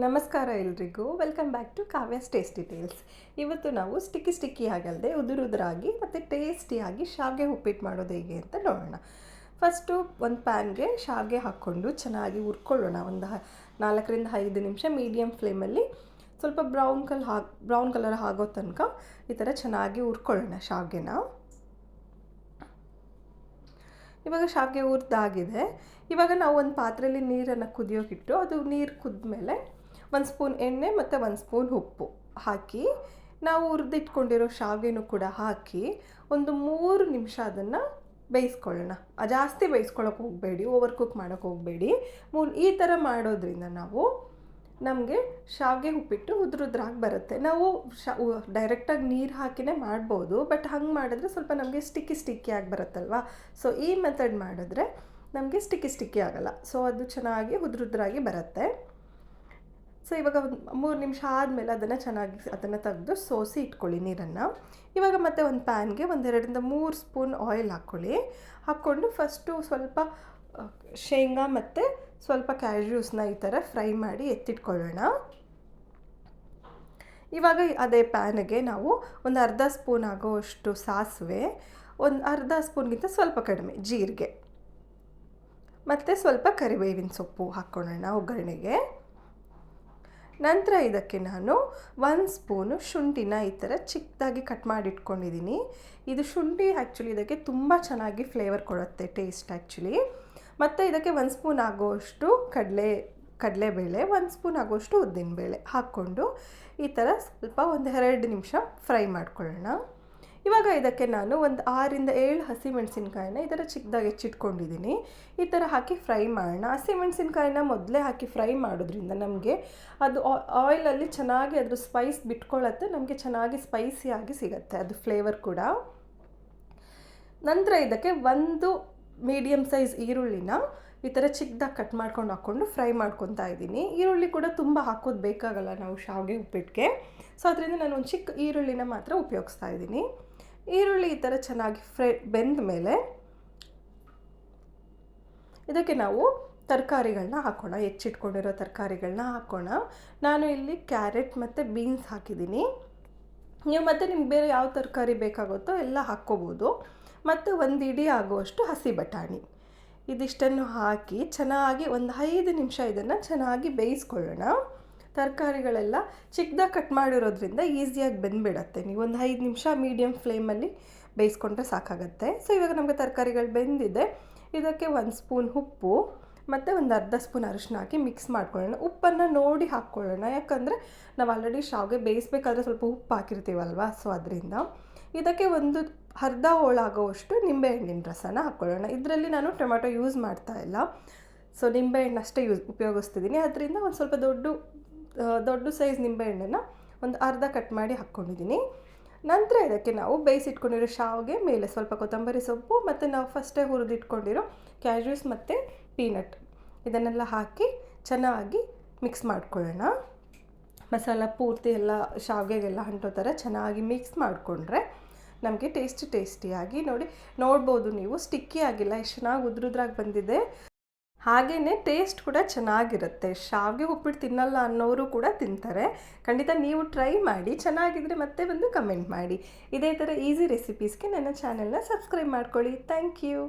ನಮಸ್ಕಾರ ಎಲ್ರಿಗೂ, welcome back to Kavya's tasty tales. ಇವತ್ತು ನಾವು ಸ್ಟಿಕ್ಕಿ ಆಗಲ್ಲದೆ ಉದುರಾಗಿ ಮತ್ತು ಟೇಸ್ಟಿಯಾಗಿ ಶಾವಿಗೆ ಉಪ್ಪಿಟ್ಟು ಮಾಡೋದು ಹೇಗೆ ಅಂತ ನೋಡೋಣ. ಫಸ್ಟು ಒಂದು ಪ್ಯಾನ್ಗೆ ಶಾವಿಗೆ ಹಾಕ್ಕೊಂಡು ಚೆನ್ನಾಗಿ ಹುರ್ಕೊಳ್ಳೋಣ. ಒಂದು 4-5 ನಿಮಿಷ ಮೀಡಿಯಮ್ ಫ್ಲೇಮಲ್ಲಿ ಸ್ವಲ್ಪ ಬ್ರೌನ್ ಕಲರ್ ಆಗೋ ತನಕ ಈ ಥರ ಚೆನ್ನಾಗಿ ಹುರ್ಕೊಳ್ಳೋಣ ಶಾವಿಗೆನ. ಇವಾಗ ಶಾವಿಗೆ ಹುರಿದಾಗಿದೆ. ಇವಾಗ ನಾವು ಒಂದು ಪಾತ್ರೆಯಲ್ಲಿ ನೀರನ್ನು ಕುದಿಯೋಕ್ಕಿಟ್ಟು ಅದು ನೀರು ಕುದ್ಮೇಲೆ 1 ಸ್ಪೂನ್ ಎಣ್ಣೆ ಮತ್ತು 1 ಸ್ಪೂನ್ ಉಪ್ಪು ಹಾಕಿ ನಾವು ಹುರಿದಿಟ್ಕೊಂಡಿರೋ ಶಾವಿಗೆನೂ ಕೂಡ ಹಾಕಿ ಒಂದು 3 ನಿಮಿಷ ಅದನ್ನು ಬೇಯಿಸ್ಕೊಳ್ಳೋಣ. ಜಾಸ್ತಿ ಬೇಯಿಸ್ಕೊಳ್ಳೋಕೆ ಹೋಗಬೇಡಿ, ಓವರ್ ಕುಕ್ ಮಾಡೋಕ್ಕೆ ಹೋಗಬೇಡಿ. ಈ ಥರ ಮಾಡೋದ್ರಿಂದ ನಮಗೆ ಶಾವಿಗೆ ಉಪ್ಪಿಟ್ಟು ಉದ್ರಾಗಿ ಬರುತ್ತೆ. ನಾವು ಡೈರೆಕ್ಟಾಗಿ ನೀರು ಹಾಕಿನೇ ಮಾಡ್ಬೋದು, ಬಟ್ ಹಂಗೆ ಮಾಡಿದ್ರೆ ಸ್ವಲ್ಪ ನಮಗೆ ಸ್ಟಿಕ್ಕಿ ಆಗಿ ಬರುತ್ತಲ್ವ. ಸೊ ಈ ಮೆಥಡ್ ಮಾಡಿದ್ರೆ ನಮಗೆ ಸ್ಟಿಕ್ಕಿ ಆಗಲ್ಲ. ಸೊ ಅದು ಚೆನ್ನಾಗಿ ಉದ್ರಾಗಿ ಬರುತ್ತೆ. ಸೊ ಇವಾಗ ಒಂದು 3 ನಿಮಿಷ ಆದಮೇಲೆ ಅದನ್ನು ತೆಗೆದು ಸೋಸಿ ಇಟ್ಕೊಳ್ಳಿ ನೀರನ್ನು. ಇವಾಗ ಮತ್ತೆ ಒಂದು ಪ್ಯಾನ್ಗೆ 2-3 ಸ್ಪೂನ್ ಆಯಿಲ್ ಹಾಕ್ಕೊಂಡು ಫಸ್ಟು ಸ್ವಲ್ಪ ಶೇಂಗಾ ಮತ್ತು ಸ್ವಲ್ಪ ಕ್ಯಾಶ್ಯೂಸ್ನ ಈ ಥರ ಫ್ರೈ ಮಾಡಿ ಎತ್ತಿಟ್ಕೊಳ್ಳೋಣ. ಇವಾಗ ಅದೇ ಪ್ಯಾನ್ಗೆ ನಾವು ಒಂದು ಅರ್ಧ ಸ್ಪೂನ್ ಆಗೋಷ್ಟು ಸಾಸಿವೆ, ಒಂದು ಅರ್ಧ ಸ್ಪೂನ್ಗಿಂತ ಸ್ವಲ್ಪ ಕಡಿಮೆ ಜೀರಿಗೆ ಮತ್ತು ಸ್ವಲ್ಪ ಕರಿಬೇವಿನ ಸೊಪ್ಪು ಹಾಕ್ಕೊಳ್ಳೋಣ ಒಗ್ಗರಣೆಗೆ. ನಂತರ ಇದಕ್ಕೆ ನಾನು 1 ಸ್ಪೂನು ಶುಂಠಿನ ಈ ಥರ ಚಿಕ್ಕದಾಗಿ ಕಟ್ ಮಾಡಿ ಇಟ್ಕೊಂಡಿದ್ದೀನಿ. ಇದು ಶುಂಠಿ ಆ್ಯಕ್ಚುಲಿ ಇದಕ್ಕೆ ತುಂಬ ಚೆನ್ನಾಗಿ ಫ್ಲೇವರ್ ಕೊಡುತ್ತೆ, ಟೇಸ್ಟ್ ಆ್ಯಕ್ಚುಲಿ. ಮತ್ತು ಇದಕ್ಕೆ 1 ಸ್ಪೂನ್ ಆಗೋಷ್ಟು ಕಡಲೆಬೇಳೆ, 1 ಸ್ಪೂನ್ ಆಗೋಷ್ಟು ಉದ್ದಿನಬೇಳೆ ಹಾಕ್ಕೊಂಡು ಈ ಥರ ಸ್ವಲ್ಪ 1-2 ನಿಮಿಷ ಫ್ರೈ ಮಾಡ್ಕೊಳ್ಳೋಣ. ಇವಾಗ ಇದಕ್ಕೆ ನಾನು ಒಂದು 6-7 ಹಸಿಮೆಣಸಿನ್ಕಾಯಿನ ಈ ಥರ ಚಿಕ್ಕದಾಗಿ ಹೆಚ್ಚಿಟ್ಕೊಂಡಿದ್ದೀನಿ. ಈ ಥರ ಹಾಕಿ ಫ್ರೈ ಮಾಡೋಣ. ಹಸಿಮೆಣಸಿನ್ಕಾಯಿನ ಮೊದಲೇ ಹಾಕಿ ಫ್ರೈ ಮಾಡೋದ್ರಿಂದ ನಮಗೆ ಅದು ಆಯಿಲಲ್ಲಿ ಚೆನ್ನಾಗಿ ಅದ್ರ ಸ್ಪೈಸ್ ಬಿಟ್ಕೊಳ್ಳುತ್ತೆ, ನಮಗೆ ಚೆನ್ನಾಗಿ ಸ್ಪೈಸಿಯಾಗಿ ಸಿಗುತ್ತೆ ಅದು ಫ್ಲೇವರ್ ಕೂಡ. ನಂತರ ಇದಕ್ಕೆ 1 ಮೀಡಿಯಮ್ ಸೈಜ್ ಈರುಳ್ಳಿನ ಈ ಥರ ಚಿಕ್ಕದಾಗಿ ಕಟ್ ಮಾಡ್ಕೊಂಡು ಹಾಕ್ಕೊಂಡು ಫ್ರೈ ಮಾಡ್ಕೊತಾ ಇದ್ದೀನಿ. ಈರುಳ್ಳಿ ಕೂಡ ತುಂಬ ಹಾಕೋದು ಬೇಕಾಗಲ್ಲ ನಾವು ಶಾವಿಗೆ ಉಪ್ಪಿಟ್ಟಿಗೆ. ಸೊ ಅದರಿಂದ ನಾನು ಒಂದು ಚಿಕ್ಕ ಈರುಳ್ಳಿನ ಮಾತ್ರ ಉಪಯೋಗಿಸ್ತಾ ಇದ್ದೀನಿ. ಈರುಳ್ಳಿ ಈ ಥರ ಚೆನ್ನಾಗಿ ಬೆಂದ ಮೇಲೆ ಇದಕ್ಕೆ ನಾವು ತರಕಾರಿಗಳನ್ನ ಹಾಕೋಣ. ಹೆಚ್ಚಿಟ್ಕೊಂಡಿರೋ ತರಕಾರಿಗಳನ್ನ ಹಾಕೋಣ. ನಾನು ಇಲ್ಲಿ ಕ್ಯಾರೆಟ್ ಮತ್ತು ಬೀನ್ಸ್ ಹಾಕಿದ್ದೀನಿ. ನೀವು ಮತ್ತೆ ನಿಮ್ಗೆ ಬೇರೆ ಯಾವ ತರಕಾರಿ ಬೇಕಾಗುತ್ತೋ ಎಲ್ಲ ಹಾಕ್ಕೋಬೋದು. ಮತ್ತು 1 ಇಡಿ ಆಗುವಷ್ಟು ಹಸಿ ಬಟಾಣಿ ಇದಿಷ್ಟನ್ನು ಹಾಕಿ ಚೆನ್ನಾಗಿ ಒಂದು 5 ನಿಮಿಷ ಇದನ್ನು ಚೆನ್ನಾಗಿ ಬೇಯಿಸ್ಕೊಳ್ಳೋಣ. ತರಕಾರಿಗಳೆಲ್ಲ ಚಿಕ್ಕದಾಗಿ ಕಟ್ ಮಾಡಿರೋದ್ರಿಂದ ಈಸಿಯಾಗಿ ಬೆಂದ್ಬಿಡತ್ತೆ. ನೀವು ಒಂದು 5 ನಿಮಿಷ ಮೀಡಿಯಮ್ ಫ್ಲೇಮಲ್ಲಿ ಬೇಯಿಸ್ಕೊಂಡ್ರೆ ಸಾಕಾಗತ್ತೆ. ಸೊ ಇವಾಗ ನಮಗೆ ತರಕಾರಿಗಳು ಬೆಂದಿದೆ. ಇದಕ್ಕೆ 1 ಸ್ಪೂನ್ ಉಪ್ಪು ಮತ್ತು ಒಂದು ಅರ್ಧ ಸ್ಪೂನ್ ಅರಿಶಿನ ಹಾಕಿ ಮಿಕ್ಸ್ ಮಾಡ್ಕೊಳ್ಳೋಣ. ಉಪ್ಪನ್ನು ನೋಡಿ ಹಾಕ್ಕೊಳ್ಳೋಣ, ಯಾಕಂದರೆ ನಾವು ಆಲ್ರೆಡಿ ಶಾವಿಗೆ ಬೇಯಿಸ್ಬೇಕಾದ್ರೆ ಸ್ವಲ್ಪ ಉಪ್ಪು ಹಾಕಿರ್ತೀವಲ್ವ. ಸೊ ಅದರಿಂದ ಇದಕ್ಕೆ ಒಂದು ಅರ್ಧ ಹೋಳಾಗೋವಷ್ಟು ನಿಂಬೆಹಣ್ಣಿನ ರಸನ ಹಾಕ್ಕೊಳ್ಳೋಣ. ಇದರಲ್ಲಿ ನಾನು ಟೊಮೆಟೊ ಯೂಸ್ ಮಾಡ್ತಾ ಇಲ್ಲ, ಸೊ ನಿಂಬೆಹಣ್ಣು ಅಷ್ಟೇ ಉಪಯೋಗಿಸ್ತಿದ್ದೀನಿ. ಅದರಿಂದ ಒಂದು ಸ್ವಲ್ಪ ದೊಡ್ಡ ಸೈಜ್ ನಿಂಬೆಹಣ್ಣನ್ನು ಒಂದು ಅರ್ಧ ಕಟ್ ಮಾಡಿ ಹಾಕ್ಕೊಂಡಿದ್ದೀನಿ. ನಂತರ ಇದಕ್ಕೆ ನಾವು ಬೇಯಿಸಿಟ್ಕೊಂಡಿರೋ ಶಾವಿಗೆ ಮೇಲೆ ಸ್ವಲ್ಪ ಕೊತ್ತಂಬರಿ ಸೊಪ್ಪು ಮತ್ತು ನಾವು ಫಸ್ಟೇ ಹುರಿದಿಟ್ಕೊಂಡಿರೋ ಕ್ಯಾಶ್ಯೂಸ್ ಮತ್ತು ಪೀನಟ್ ಇದನ್ನೆಲ್ಲ ಹಾಕಿ ಚೆನ್ನಾಗಿ ಮಿಕ್ಸ್ ಮಾಡ್ಕೊಳ್ಳೋಣ. ಮಸಾಲ ಪೂರ್ತಿ ಎಲ್ಲ ಶಾವಿಗೆಗೆಲ್ಲ ಅಂಟೋ ಥರ ಚೆನ್ನಾಗಿ ಮಿಕ್ಸ್ ಮಾಡಿಕೊಂಡ್ರೆ ನಮಗೆ ಟೇಸ್ಟಿಯಾಗಿ ನೋಡ್ಬೋದು ನೀವು, ಸ್ಟಿಕ್ಕಿ ಆಗಿಲ್ಲ, ಎಷ್ಟು ಚೆನ್ನಾಗಿ ಉದ್ರಾಗಿ ಬಂದಿದೆ. ಹಾಗೆಯೇ ಟೇಸ್ಟ್ ಕೂಡ ಚೆನ್ನಾಗಿರುತ್ತೆ. ಶಾವಿಗೆ ಉಪ್ಪಿಟ್ಟು ತಿನ್ನಲ್ಲ ಅನ್ನೋರು ಕೂಡ ತಿಂತಾರೆ. ಖಂಡಿತ ನೀವು ಟ್ರೈ ಮಾಡಿ, ಚೆನ್ನಾಗಿದ್ದರೆ ಮತ್ತೆ ಬಂದು ಕಮೆಂಟ್ ಮಾಡಿ. ಇದೇ ಥರ ಈಸಿ ರೆಸಿಪೀಸ್ಗೆ ನನ್ನ ಚಾನೆಲ್ನ ಸಬ್ಸ್ಕ್ರೈಬ್ ಮಾಡ್ಕೊಳ್ಳಿ. Thank you.